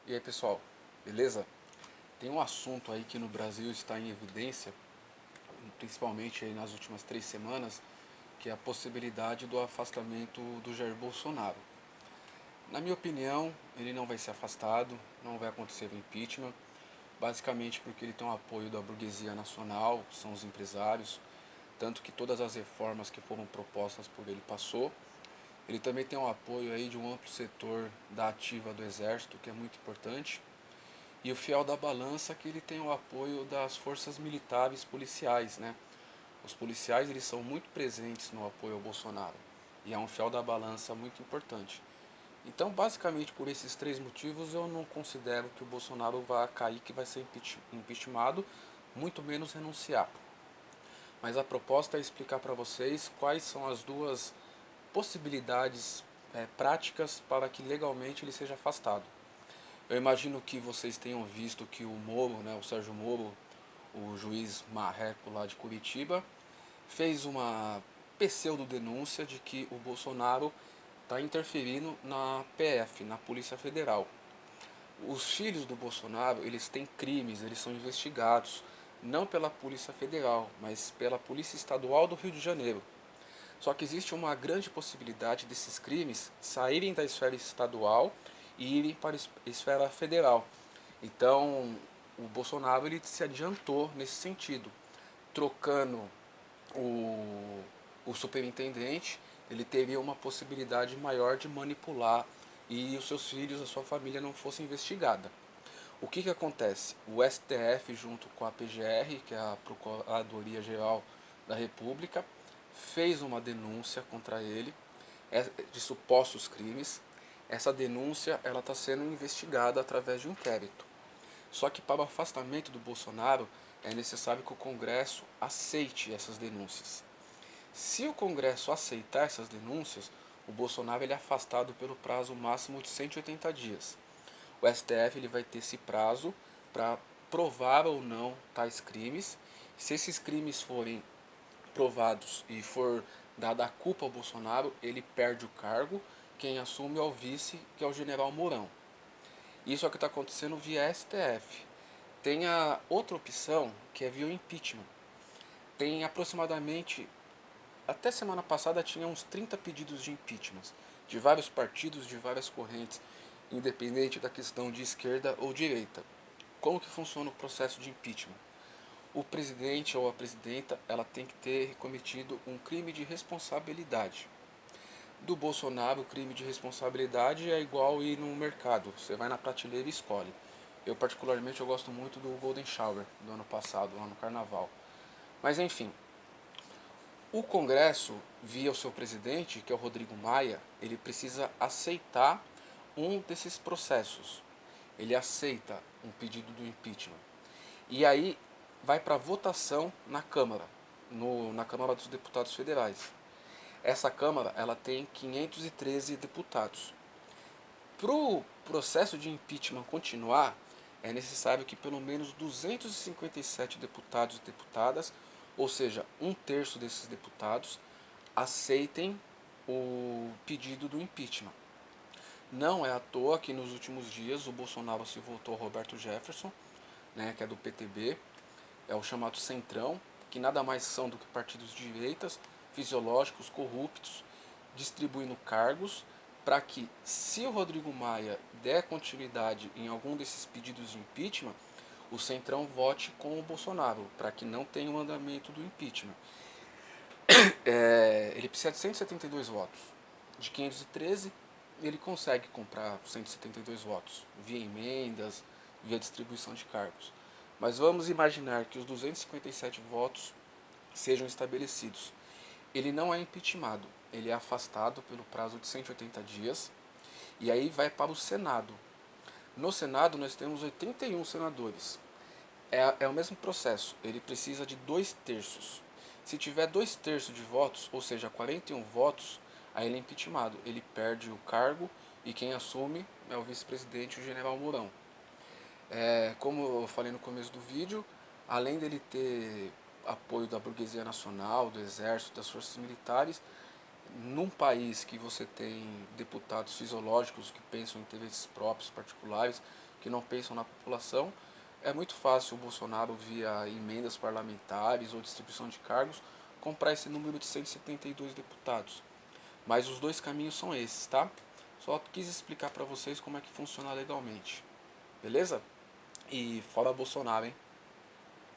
E aí pessoal, beleza? Tem um assunto aí que no Brasil está em evidência, principalmente aí nas últimas 3 semanas, que é a possibilidade do afastamento do Jair Bolsonaro. Na minha opinião, ele não vai ser afastado, não vai acontecer o impeachment, basicamente porque ele tem o apoio da burguesia nacional, que são os empresários, tanto que todas as reformas que foram propostas por ele passou. Ele também tem o apoio aí de um amplo setor da ativa do Exército, que é muito importante. E o fiel da balança é que ele tem o apoio das forças militares policiais, né? Os policiais eles são muito presentes no apoio ao Bolsonaro e é um fiel da balança muito importante. Então, basicamente por esses três motivos, eu não considero que o Bolsonaro vá cair, que vai ser impeachmentado, muito menos renunciar. Mas a proposta é explicar para vocês quais são as duas possibilidades práticas para que legalmente ele seja afastado. Eu imagino que vocês tenham visto que o Moro, né, o Sérgio Moro, o juiz marreco lá de Curitiba, fez uma pseudo-denúncia de que o Bolsonaro está interferindo na PF, na Polícia Federal. Os filhos do Bolsonaro, eles têm crimes, eles são investigados, não pela Polícia Federal, mas pela Polícia Estadual do Rio de Janeiro. Só que existe uma grande possibilidade desses crimes saírem da esfera estadual e irem para a esfera federal. Então, o Bolsonaro ele se adiantou nesse sentido, trocando o superintendente, ele teria uma possibilidade maior de manipular e os seus filhos, a sua família não fosse investigada. O que acontece? O STF, junto com a PGR, que é a Procuradoria Geral da República, fez uma denúncia contra ele de supostos crimes. Essa denúncia ela está sendo investigada através de um inquérito. Só que para o afastamento do Bolsonaro é necessário que o Congresso aceite essas denúncias. Se o Congresso aceitar essas denúncias, o Bolsonaro ele é afastado pelo prazo máximo de 180 dias. O STF ele vai ter esse prazo para provar ou não tais crimes. Se esses crimes forem provados e for dada a culpa ao Bolsonaro, ele perde o cargo. Quem assume é o vice, que é o general Mourão. Isso é o que está acontecendo via STF. Tem a outra opção, que é via impeachment. Tem aproximadamente, até semana passada, tinha uns 30 pedidos de impeachment, de vários partidos, de várias correntes, independente da questão de esquerda ou direita. Como que funciona o processo de impeachment? O presidente ou a presidenta ela tem que ter cometido um crime de responsabilidade. Do Bolsonaro, o crime de responsabilidade é igual ir no mercado. Você vai na prateleira e escolhe. Eu particularmente eu gosto muito do Golden Shower do ano passado, lá no Carnaval. Mas enfim, o Congresso, via o seu presidente, que é o Rodrigo Maia, ele precisa aceitar um desses processos. Ele aceita um pedido do impeachment. E aí vai para votação na Câmara, na Câmara dos Deputados Federais. Essa Câmara ela tem 513 deputados. Para o processo de impeachment continuar, é necessário que pelo menos 257 deputados e deputadas, ou seja, um terço desses deputados, aceitem o pedido do impeachment. Não é à toa que nos últimos dias o Bolsonaro se voltou ao Roberto Jefferson, né, que é do PTB, é o chamado Centrão, que nada mais são do que partidos de direitas, fisiológicos, corruptos, distribuindo cargos para que, se o Rodrigo Maia der continuidade em algum desses pedidos de impeachment, o Centrão vote com o Bolsonaro, para que não tenha o andamento do impeachment. Ele precisa de 172 votos. De 513, ele consegue comprar 172 votos, via emendas, via distribuição de cargos. Mas vamos imaginar que os 257 votos sejam estabelecidos. Ele não é impeachmentado, ele é afastado pelo prazo de 180 dias e aí vai para o Senado. No Senado nós temos 81 senadores. É o mesmo processo, ele precisa de 2 terços. Se tiver 2 terços de votos, ou seja, 41 votos, aí ele é impeachmentado. Ele perde o cargo e quem assume é o vice-presidente, o general Mourão. Como eu falei no começo do vídeo, além dele ter apoio da burguesia nacional, do exército, das forças militares, num país que você tem deputados fisiológicos que pensam em interesses próprios, particulares, que não pensam na população, é muito fácil o Bolsonaro, via emendas parlamentares ou distribuição de cargos, comprar esse número de 172 deputados. Mas os dois caminhos são esses, tá? Só quis explicar para vocês como é que funciona legalmente. Beleza? E fora Bolsonaro, hein?